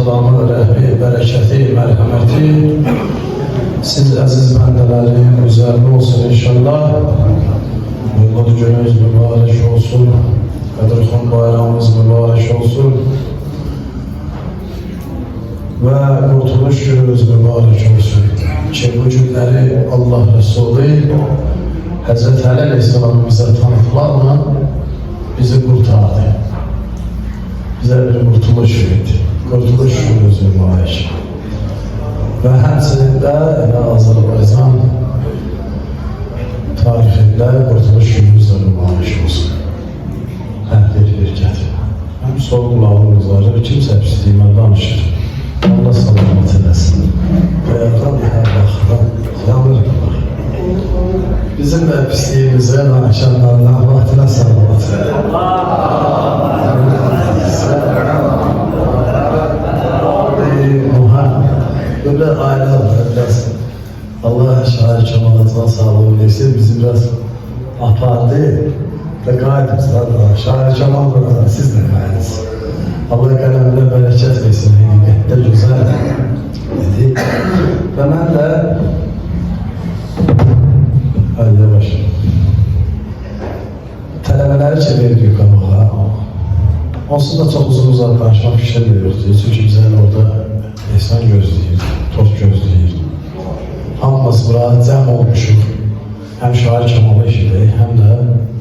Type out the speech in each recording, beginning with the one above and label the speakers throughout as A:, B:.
A: salamı, rəhmi, bərəkəti, mərhəməti siz əziz bəndələrin üzərində olsun inşallah. Mövlud gününüz mübarək olsun. Qədirxan bayramımız mübarək olsun. Və qurtuluş gününüz mübarək olsun. Ki bu günləri Allah Resulü Həzrət Əli Aleyhisselam bizə tanıtlarla bizi qurtardı. Bizə bir qurtuluş verdi. Qurtuluş gününüz mübarək. Və həmçinin də Azərbaycan tarixində qurtuluş günümüzdə mübarək olsun. Hər bir gətir. Həm sol qulağımız var, kimsə pisliğimə danışır. Allah salamat eləsin. Bayaqdan hər vaxtdan yanır. Bizim də pisliğimizə, akşamlarına, vaxtına salamat eləsin. Böyle aile biraz Allah şahit çamalatına sağlığı versin, bizi biraz apardı ve gayet sana şahit çamalatına siz de gaydınız. Allah kalemine bereket versin, de güzel dedi. Ve ben de hadi yavaş tələbələri çevirdik yukarıya. Onsuz da çok uzun uzaklaşmak istemiyoruz diye. Çünkü bize orada insan gözləyir, toz gözləyir. Hamımız bura cəm olmuşuq. Həm şair Kemalı işidir, həm də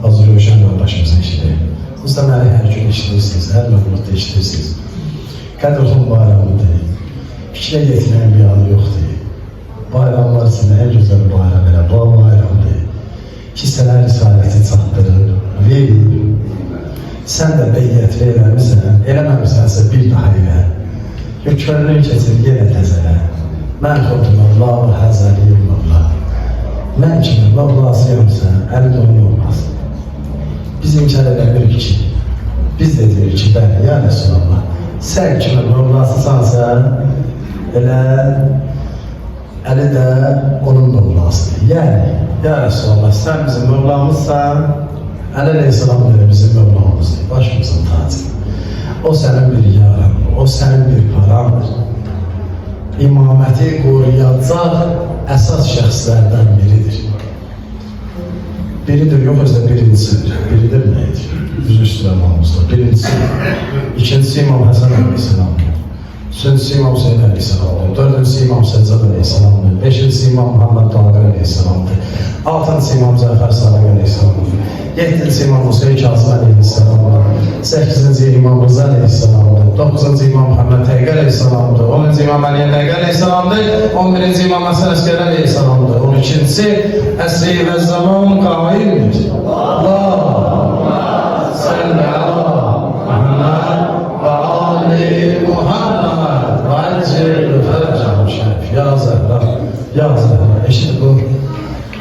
A: Hazır Rövşən qardaşımızın işidir. Siz də məni hər gün işləyirsiniz, hər məqamda işləyirsiniz. Qədirxan bayramıdır. Fikrə getməyən bir adı yoxdur. Bayramlar içində en güzel bayram elə bu bayramdır. Kisələr risaləti çatdırır, verir. Sən də beyyət verəmirsən, eləməmisənsə bir daha elə. Yükörlüğün keçir yenə təzələ. Mən xodum Allah, həzəliyim Allah. Mən kimi Mövlasıyamsa, əli donu olmaz. Bizimkələ də bir ki, biz de deyirik ki, bəli, ya Resulallah, sən kimi Mövlasısansa, elə əli də onun Mövlasıdır. Yəni, ya Resulallah, sən bizim Mövlamızsan, Əli Aleyhisselam da bizim Mövlamızdır, başımızın tacı. O sənin bir yarandır, o sənin bir parandır. İmaməti qoruyacaq əsas şəxslərdən biridir. Biridir, yox özdə birincisidir. Biridir neydir? Düz üstüləmamızda. Birincisi, ikincisi İmam Həsən Aleyhisselamdır. Üçüncüsü İmam Hüseyin Aleyhisselamdır. Dördüncüsü İmam Səccad Aleyhisselamdır. Beşincisi İmam Muhammed Tahir Aleyhisselamdır. Altıncısı İmam Zəfər Sadiq Aleyhisselamdır. Yedincisi İmam Hüseyin Kazım Aleyhisselamdır. Sekizinci İmam Rıza Aleyhisselamdır. Dokuzuncu İmam Muhammed Teyqə Aleyhisselamdır. 10. İmam Əliyə Teyqə Aleyhisselamdır. 11. İmam Həsən Əskər Aleyhisselamdır. 12. Əsri və zaman qaimdir. Allahümme salli ala Muhammed və ali Muhammed və əcil fərəcəm şərif. Ya Zəhra, ya Zəhra, eşit bu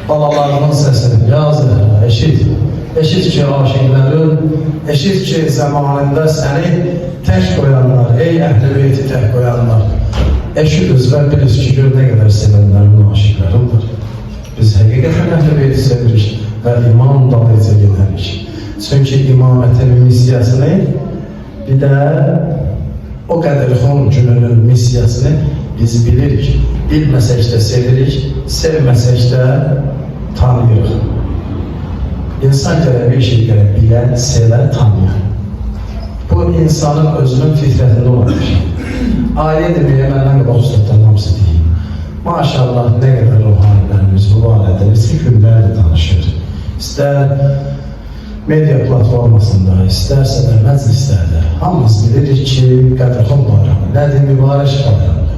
A: balalarının səsini, ya Zəhra, eşit. Eşit ki aşıqların, eşit ki zamanında səni tək qoyanlar, ey əhl-i beyti tək qoyanlar. Eşitiz və biliz ki, gör nə qədər sevənlərin aşıqların var. Biz həqiqətən əhl-i beyti sevirik və imam dalıca gedərik. Çünki imamətin missiyasını, bir də o Qədirxan gününün missiyasını biz bilirik. Bilməsək də sevirik, sevməsək də tanıyırıq. İnsan gərək bir şey gərək bilən, sevən, tanıyan. Bu insanın özünün fitrətində olan bir şey. Ailə deməyə məndən qabaq ustaddan hamısı deyil. Maşallah nə qədər ruhanilərimiz bu barədə neçə günlərlə danışır. İstər media platformasında, istərsə də məclislərdə hamımız bilirik ki, Qədirxan bayramı nədir? Mübarək bayramdır.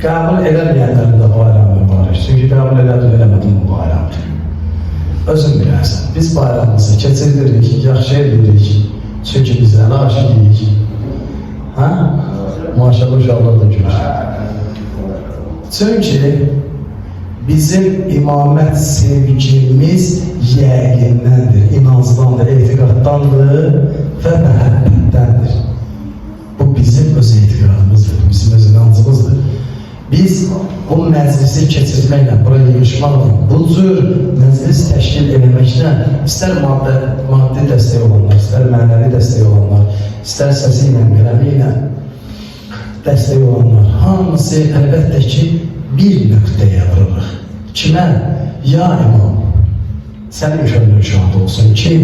A: Qəbul eləməyənlərin də bayramı mübarək. Çünki qəbul elədim, eləmədim bu bayramdır. Özün bilərsən, biz bayramımızı keçirdirik, yaxşı edirik. Çünki biz ən aşiqirik. Hə? Maşallah uşaqlar da görür. Çünki bizim imamət sevgimiz yəqindəndir, inancdandır, etiqaddandır və məhəbbətdəndir. Bu bizim öz etiqadımızdır, bizim öz inancımızdır. Biz bu məclisi keçirməklə, buraya yığışmaqla, bu cür məclis təşkil eləməklə, istər maddi dəstək olanlar, istər mənəvi dəstək olanlar, istər səsi ilə, qələmi ilə dəstək olanlar, hamısı əlbəttə ki, bir nöqtəyə vururıq. Kimə? Ya İmam, sənin könlün şahid olsun ki,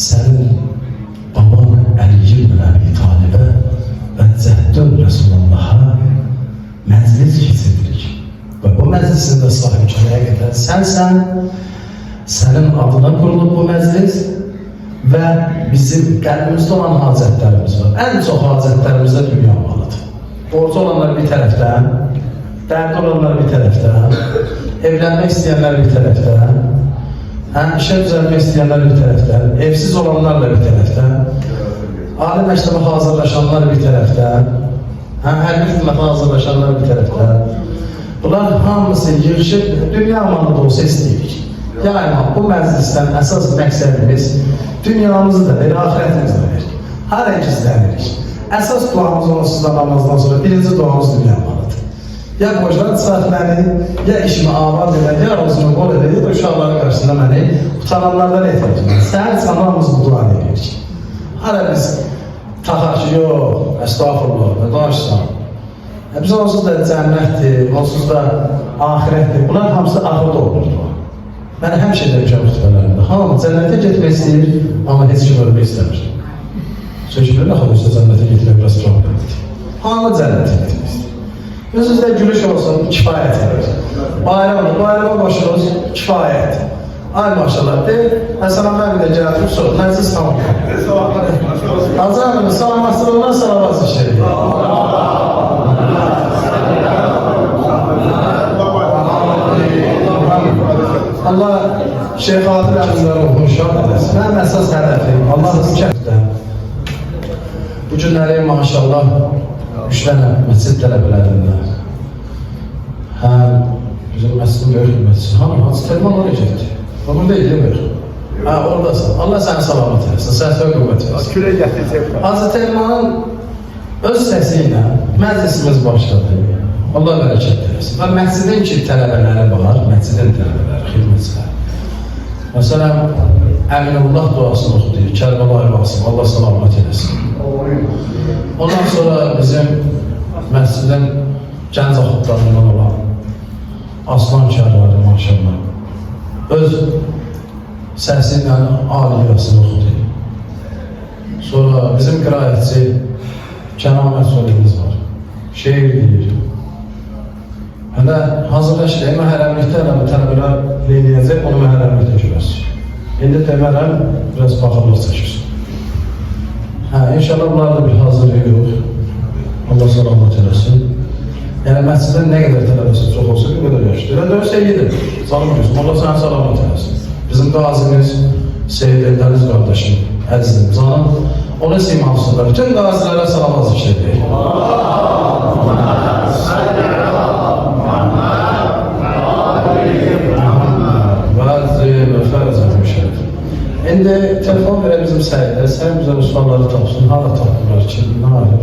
A: sənin baban Əli ibn Əbi Talibə və Cəddün Rəsulullah'a məclis keçirdirik. Və bu məclisin də sahibi ki, həqiqətən sənsən, sənin adına qurulub bu məclis və bizim qəlbimizdə olan hacətlərimiz var. Ən çox hacətlərimizdə dünya malıdır. Borcu olanlar bir tərəfdən, dərdi olanlar bir tərəfdən, evlənmək istəyənlər bir tərəfdən, işə düzəlmək istəyənlər bir tərəfdən, evsiz olanlar bir tərəfdən, ali məktəbə hazırlaşanlar bir tərəfdən, hərbi xidmətə hazırlaşanlar bir tərəfdən. Bunlar hamısı yığışıb dünya malı da olsa istəyirik. Yəni, bu məclisdən əsas məqsədimiz dünyamızı da verir, ahirətimizi də verir. Hara gizlənirik. Əsas duamız onsuz da namazdan sonra birinci duamız dünya malıdır. Ya qocalar çıxart məni, ya işimi avad edər, ya rozunu qol edər, ya da uşaqların qarşısında məni utananlardan etməyəcək. Səhər sanamız bu duanı edirik. Hara biz taxaq ki, yox, əstağfurullah, və danışsan. Biz onsuz da cənnətdir, onsuz da ahirətdir. Bunlar hamısı axırda olur. Mən həmişə demişəm xütbələrimdə, hamı cənnətə getmək istəyir, amma heç kim ölmək istəmir. Sözcülər nə xalqsa cənnətə getmək biraz problemdir. Hamı cənnətə getmək istəyir. Özünüzdə gülüş olsun, kifayət edir. Bayrama başlıyoruz, kifayət. Ay maşallah deyil, Həsən mən də gəldim, sonra məclis tamam. Hacı salamatçılığına salamat işləyir. Allah Şeyh Adil Əmizləri oxun şad edəsin. Mənim əsas hədəfim, Allah'ın kəfdən. Bu günləri maşallah 3 dənə məscid tələbələrində. Bizim məscidin böyük hürmətçisi. Hacı Telman oraya getdi. O burada edilmir. Oradasın. Allah səni salamat eləsin, səhət və qüvvət versin. Hacı Telmanın öz səsi ilə məclisimiz başladı. Allah bərəkət eləsin. Və məscidin ki, tələbələri var, məscidin tələbələri, xidmətçiləri. Məsələn, Əminullah duasını oxudu, Kərbəlayı Vasım, Allah salamat eləsin. Ondan sonra bizim məscidin gənc axıtlarından olan Aslan Kərvari maşallah öz səsi ilə aliyasını oxudu. Sonra bizim qiraətçi Kənan Məsulimiz var, şeir deyir. Hələ hazırlaşır, məhərəmlikdə tələbələr eləyəcək, onu məhərəmlikdə görəsiz. İndi demərəm, biraz baxırlıq çəkirsin. İnşallah bunlarda bir hazırlığı yox. Allah salamat eləsin. Yəni, məscidin nə qədər tələbəsi çox olsa, bir qədər yaşdır. Elə dövr Seyyidir, canım gözüm, Allah səni salamat eləsin. Bizim qazimiz, Seyyid Eldəniz qardaşım, əzizim, canım, onun simavsında bütün qazilərə salamat zikr edir. İndi telefon verə bizim Səyidə, Səyid bizə sualları tapsın, hala tapırlar ki, nə alır?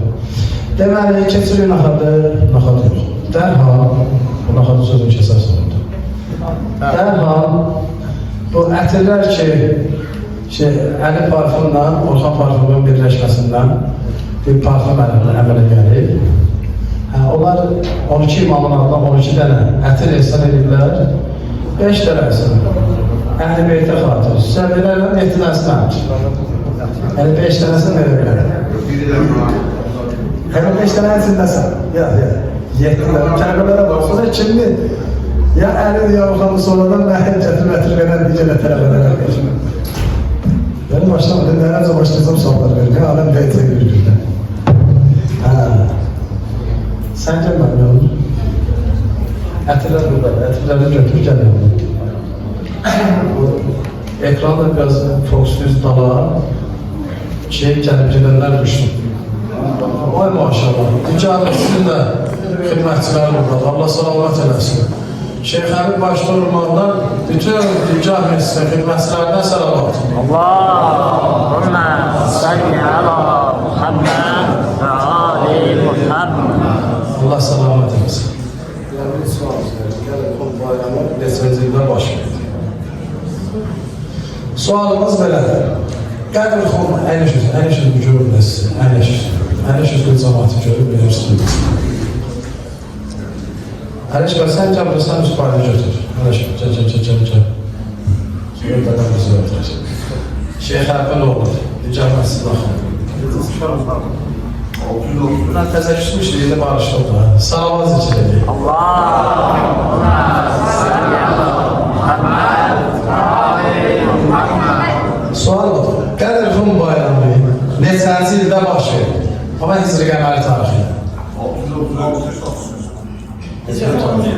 A: Deməli, keçirik naxadı yox. Dərhal, bu naxadı sözün kəsərsən oldu. Dərhal, bu ətirlər ki, Əli parfümlə, Orxan parfümün birləşməsindən bir parfüm əmələ gəlir. Onlar 12 imamın adına 12 dənə ətir ehsan edirlər, 5 dənəsini. Əhl-i Beytə xatır, səbələrlə 7 dənəsini əmir. Yəni 5 dənəsini verə bilər. Yəni 5 dənə içindəsən. Ya, 7 dənə. Tələbələrə bax, sonra kimdir? Ya Əli, ya Orxanı sonradan məhəm gətir verən digələ tələbələrə verir. Yəni başlamadın, nələrcə başlayacam suallar verir. Aləm Beytə görürlər. Sən gəlməm yolun. Ətirlər burada, ətirləri götür gəlməm. Ekranda biraz fokusuz dala gəlib gedənlər düşdüm. Vay maşallah. Dükanı sizin də xidmətçilər burada. Allah salamat eləsin. Şeyh Həbib başda olmaqdan bütün dükan mesleği xidmətçilərindən salamat.
B: Allahümme salli ala Muhammed ve ali Muhammed.
A: Allah salamat eləsin. Yəni, gəlin bayramı desmezlikdən başlayır. Sualımız belədir. Qədir xon əyləşir, görürlər sizi, əyləşir. Hələ şükür cəmatı görüb, bilirsiniz. Hələ şükür, sən cəmrəsən, üst payını götür. Hələ şükür, gəl. Sonra qədər bizi ötürəcək. Şeyh Ərbəl olur, cəmrəsiz baxın. Bunlar təzə küsmüşdür, yeni barışda oldu. Salavat zikr edin.
B: Allahümme salli ala Muhammed.
A: Sual odur. Qədir Rum bayramı neçənci ildə baş verir? Ama Hicri qəməri tarixi. Necə tutanır?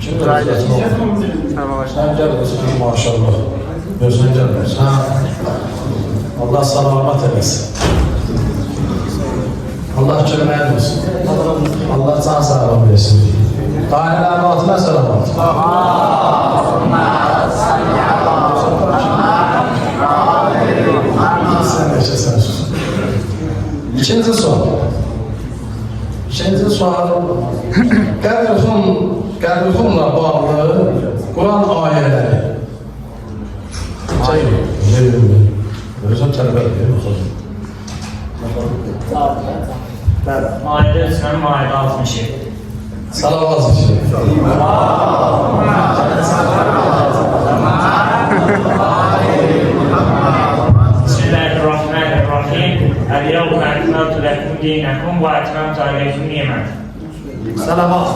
A: Kim duracaq? Sən gəl olsun, maşallah. Gözünə gəlmir. Allah salamat eləsin. Allah kürməyin olsun. Allah can sağlam versin. Dairələrin altına salamat.
B: Allahümme salli ala Muhammed.
A: Sen neçəsən sus. İkinci sual. İkinci sual. Qədir-xumla bağlı Quran ayələri. Özüm tələbə edir.
B: Maide Üsmen, Maide 67.
A: Salavat zikri.
B: Bismillahirrahmanirrahim. El-yevme ekmeltu lekum dinakum ve etmemtu aleykum nimet.
A: Salavat.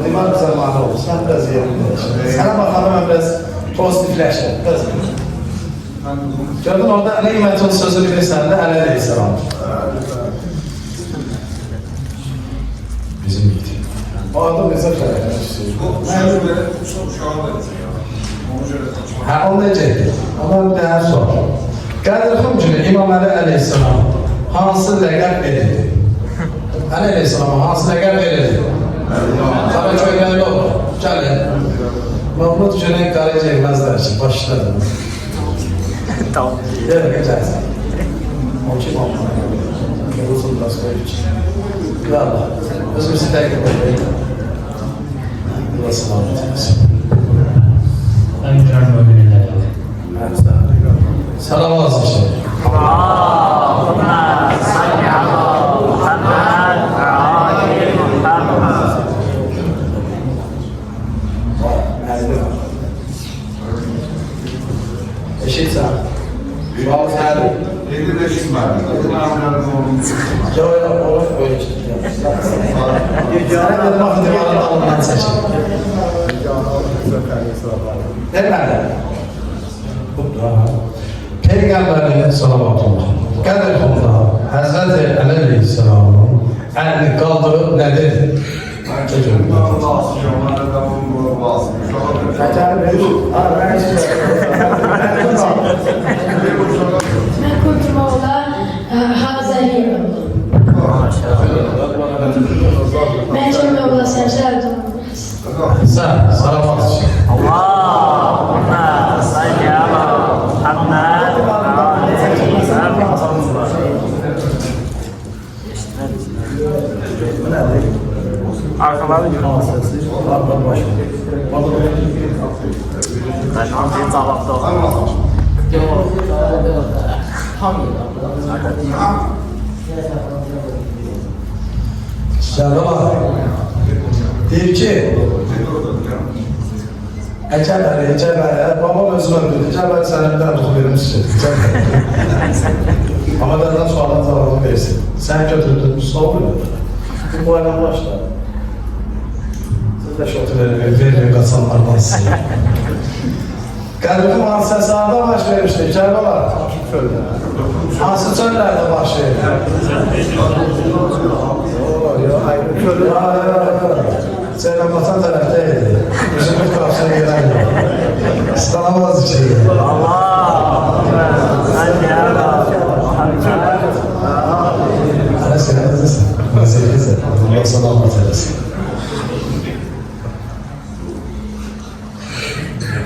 A: Dimaq zamanı oldu. Sən biraz yerində. Sənə baxalım, mən biraz pozitifləşəm. Gördün orada Nimətin sözü bilirsən də Əli Aleyhisselam. Bizim idi. O adam necə fərqləşdir? Hə, o necədir? Ondan bir dəyər sor. Qədir-xum günü İmam Əli Aleyhisselam hansı ləqəb verildi? Əli Aleyhisselama hansı ləqəb verildi? Tabii köylərli olur. Gəlin. Mahmud günü qarı çəkməzlər ki, başladım.
B: Tamam.
A: Gel, geçersin. O kim olmalı? Uzun biraz koyucu. Ya Allah, özümüzü terk edelim. Burası anlatıyoruz.
B: Ömrüm ömrüne.
A: Salavat zikri.
B: Allahümme salli ala Muhammed ve ali Muhammed.
A: Eşitsen. Şu an sen...
C: Yedi de şimdi var. Yedi namlarının oğlum.
A: Yok, olur böyle işte. Sana dedim bakın divarında alınan seçim. Demeli. Peygamberine salavatullah. Qədir-xumda Həzrəti Əli Aleyhisselamın əlini qaldırıb nə dedi?
D: Ben كنت مولى هذا اليوم. Ben çok mevla seçerdim.
A: Sen, salavat için.
B: Allahümme salli ala Muhammed ve ali Muhammed. Arkaları yürüyoruz. Ben bir tabakta oldum.
A: Salavat. Deyir ki, Əcəbəli, babam özüm öldürdü. Əcəbəli sənə bir dənə tuxu vermişsin. Amma dədən sualın cavabını versin. Sən götürdün, Mustafa öldürdü. Bu bayram başladı. Siz də şotu verin, qaçanlardan sizin. Qədir-xum hansı əsarda baş vermişdir, Kərbəla? Hansı çöllərdə baş verir? Ceylanbatan tərəfdəydi. Üzümün qarşına gələydi. İstanamaz içeydi.
B: Allahümme salli ala Muhammed.
A: Hələ sənə əzəsən, məsələkəsən. Allah salamat eləsin.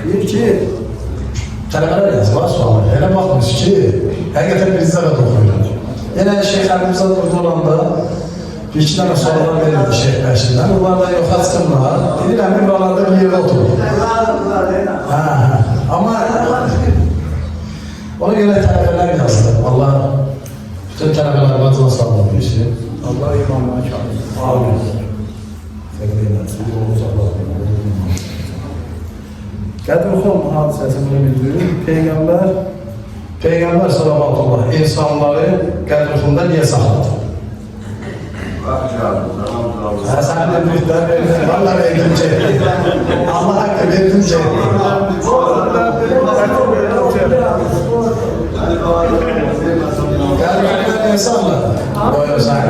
A: Deyir ki, tələbələr yazılar sualı. Elə baxmış ki, həqiqətən bizdə də oxuyur. Yenə Şeyh Əlimizə burada olanda bir iki tane sorular verildi Şeyh Bəşirdən. Onlar da yoxa çıxırlar. Deyirəm, bir buralarda bir yerdə oturur. Ama ona göre tələbələr yazdı. Allah bütün tələbələrə can sağlığı versin. Allah imanına kârdır. Amin. Qədirxon hadisəsini bildirir. Peyğəmbər sallallahu insanları Qədirxonda niyə saxladı? Sen de mühtar verdin, valla verdim çekti. Allah hakkı verdim çekti. Gelmekten insanlar. Buyur sen.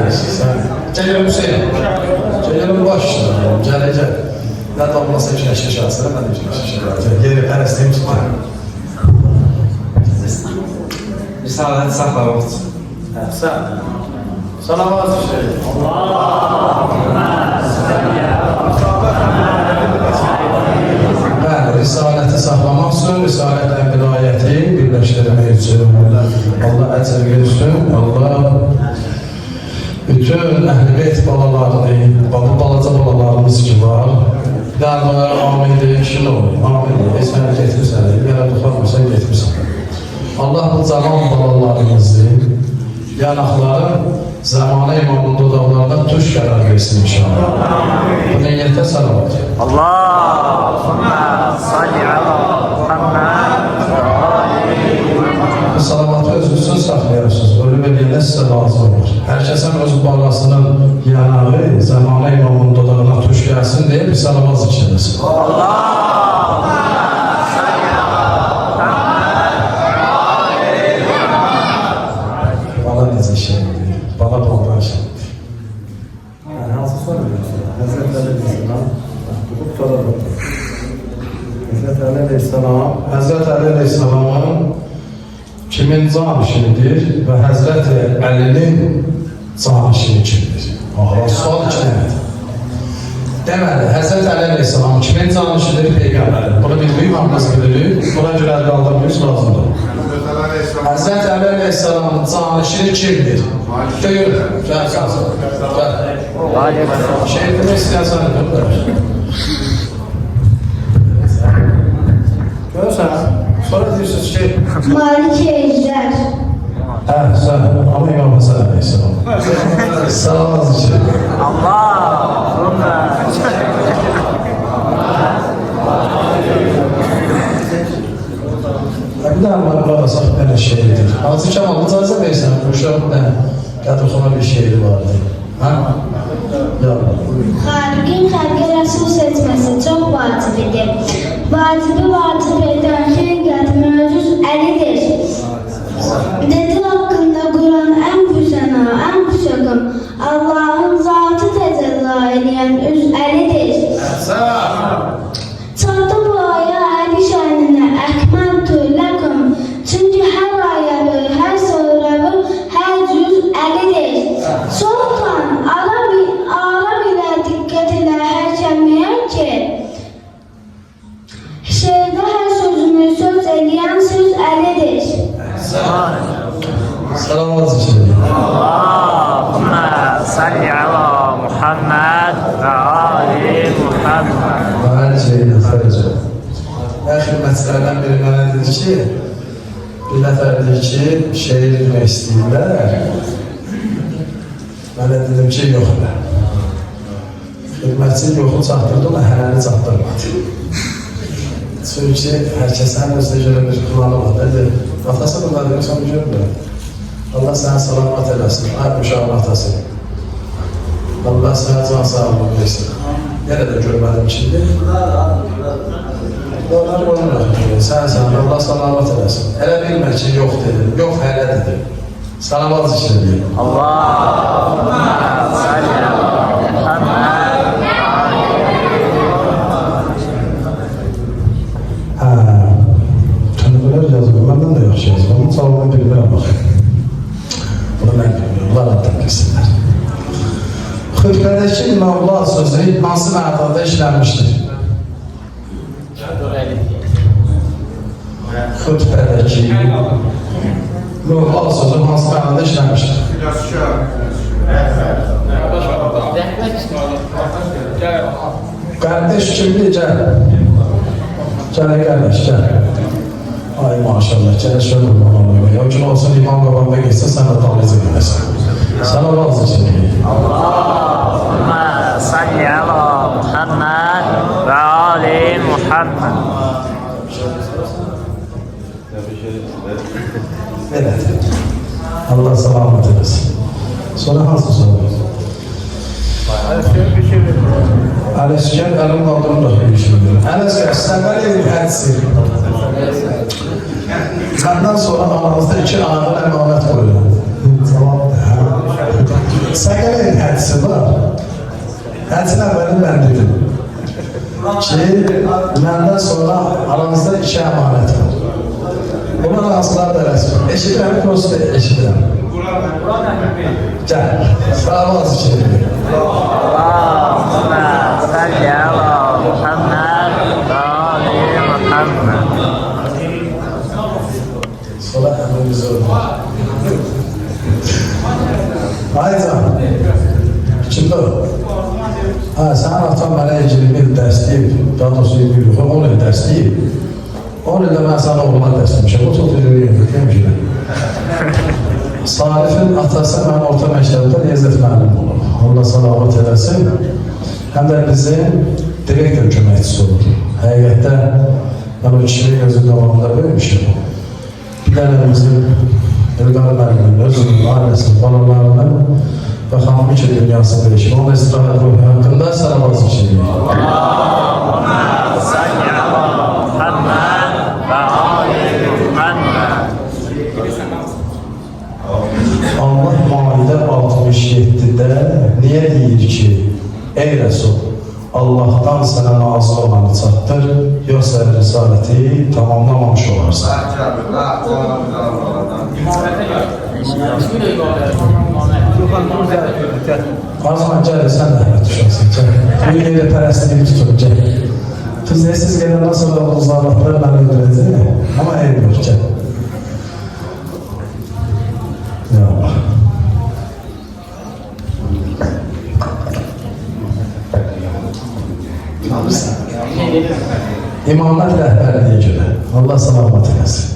A: Celil Hüseyin. Celil'in başına. Gelecek. Ne de olmasa bir şey şaşırsın, ben de bir şey şaşırsın. Geri peresteyim tutma.
E: Risalet saklamak için.
A: Sen. Salavat şey. Bəli, risaləti saxlamaq üçün, risalətlə vilayəti birləşdirmək üçün Allah əcr versin, Allah bütün əhl-i beyt balalarını, balaca balalarımız ki var, dərmanlara amin deyək, şimdi olur, amin deyək, heç mənə getmirsən, yerə tutarmırsan, getmirsən. Allah bu canan balalarımızı, yanaqların zamanı imamın dodaqlarına tuş qərar versin inşallah. Bu niyyətə salavat.
B: Allahümme salli ala Muhammed ve ali
A: Bu salavatı özünüzün saxlayırsınız. Ölüm eləyəndə sizə lazım olur. Hər kəsən öz balasının yanağı zamanı imamın dodağına tuş gəlsin deyib bir salavat zikirləsin. Bala necə şeydir? Bala bala şeydir. Hansı soru veriyorsun? Hazreti Aleyhisselam. Bu soru. Hazreti Aleyhisselam. Hazreti Aleyhisselam'ın kimin canişinidir ve Hazreti Ali'nin canişini kimdir? Sual iki nədir? Deməli, Hazreti Aleyhisselam kimin canişidir? Peygamberin. Bunu bilməyim, hamınız bilirik. Buna görə qaldırmıyız, lazımdır. Hazreti Aleyhisselam'ın canişini kimdir? Deyir, gel kalsın. Gel. Şey demek istersen de görürsen, sonra diyorsunuz ki
D: Malik Ejder.
A: sen ama İmam Hasan Aleyhisselam. Sağ için. Bir daha var burada böyle şeydir. Hazreti Kemal Mutazza Bey'sen Kuşak'ta Qədirxona bir şehri vardı. Ha? Ya.
D: Xalqin xalqı rəsul seçməsi çox vacibidir. Vacib edən xeyriyyət mövcud əlidir. Dedi haqqında Quran ən füsəna, ən füsəqim, Allahın zatı təcəlla edən üz əlidir. Çatdı bu aya əli şəninə əkməltü ləkum, çünki hər ayəvi, hər sövrəvi, hər cüz əlidir. Sultan, ara bilə diqqət ilə həkəməyək ki, şeirdə hər sözünü söz eləyən söz əlidir.
A: Salavat için.
B: Allahümme salli ala Muhammed ve ali Muhammed.
A: Her şeyini xərcə. Ən xidmətçilərdən biri mənə dedi ki, bir nəfər dedi ki, şeir bilmək istəyirlər. Mən də dedim ki, yox elə. Xidmətçi yoxu çatdırdı, amma hənəni çatdırmadı. Çünki hər kəsən özünə görə bir planı var. Dedi, atası bunlar dedim, sonra görmür. Allah sənə salamat eləsin, ay uşağın atası. Allah sənə can sağlığı versin. Yenə də görmədim şimdi. Onlar qoymuyor. Sən, Allah salamat eləsin. Elə bilmə ki, yox dedim, yox hələ dedim. Salavat zikir deyim.
B: Allahümme salli ala Muhammed ve ali
A: Tənəbələr yazılır, məndən də yaxşı yazılır. Onun sağlığına bilmirəm bax. Bunu mən bilmiyorum, Allah addan bilsinlər. Xütbədəki Mevla sözü hansı mənada işlənmişdir? Xütbədəki Mevla sözü hansı mənada işlənmişdir? Qardeş kimdir? Gəl. Gəl, qardeş, gəl. maşallah. Gel şöyle bana. Ya gün olsun imam babamda geçse sen de talize gidersin. Sana razı için.
B: Allahümme salli ala Muhammed ve ali Muhammed.
A: Evet. Allah selamet eylesin. Sonra hansı soru? Ələskər əlim qaldırım da düşünürüm. Ələskər, sən mən evin hədisi. Səndən sonra aranızda 2 ağır əmanət qoyuram. Səqəl evin hədisi var. Hədisin əvvəlini mən dedim. Ki, məndən sonra aranızda 2 əmanət var. Bunlar hansılar da rəsmi. Eşidirəm, prosta eşidirəm. Gəl, sağ olasın ki.
B: Allahümme salli ala Muhammed ve ali Muhammed.
A: Sonra əmrimizi oldu. Aycan, kimdə o? Sənin atan mənə ilgili bir dərs deyib, daha doğrusu bir yox, 10 il dərs deyib. 10 ildə mən sana oğluna dərs demişəm, o çox ilgili demişəm. Salif'in atası mənim orta məktəbdə Lezzət müəllim olub. Allah salavat eləsin. Həm də bizim direktor köməkçisi olub. Həqiqətdə mən o kişiyi gözün davamında böyümüşüm. Bir dənə bizim İlqar müəllimin, özünün, ailəsinin, balalarının və xanımı ki dünyası değişib. Onun istirahət ruhu haqqında salavat için.
B: Allahümme salli ala Muhammed ve ali Muhammed.
A: Allah Maidə 67-də niyə deyir ki, ey Rəsul, Allah'tan sənə nazil olanı çatdır, yoxsa risaləti tamamlamamış olarsan. Arzuman gəlir, sən də hələ düşəsin, gəl. Bu yerə pərəstliyi tutun, gəl. Tüzləsiz gələndən sonra o zavatları mən öldürəcək, amma eyb yox, gəl. Ya Allah. İmamlar rəhbərliyə görə. Allah salamat eləsin.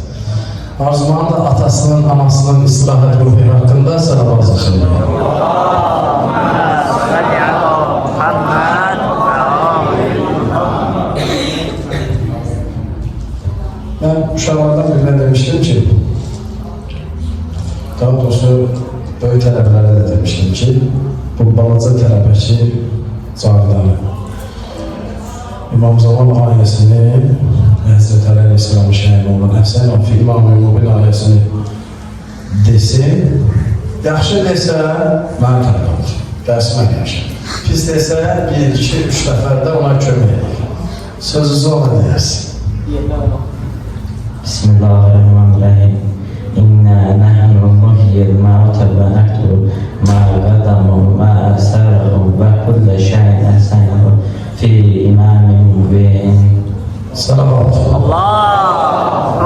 A: Arzuman da atasının, anasının istirahət ruhu haqqında salavat xeyir. Ben uşaqlardan birine demiştim ki, daha doğrusu böyük tələbələrə də demiştim ki, bu balaca tələbəki Cavidanı, İmam Zaman ailəsini, Həzrət Əli Aleyhisselamın şəhid olan Həsən Afi İmam-ı Mübin ailəsini desin, yaxşı desə, mən tələbədir, dərsmə gəlmişəm. Pis desə, 1, 2, 3 nəfərdə ona kömək edir. Sözünüzü ona deyərsin.
F: Bismillahirrahmanirrahim. İnna nahnu nuhyil mauta ve naktubu ma qaddamu ma asarahu ve kulle şeyin ahsanahu fi imamin mubin.
A: Salavat.
B: Allah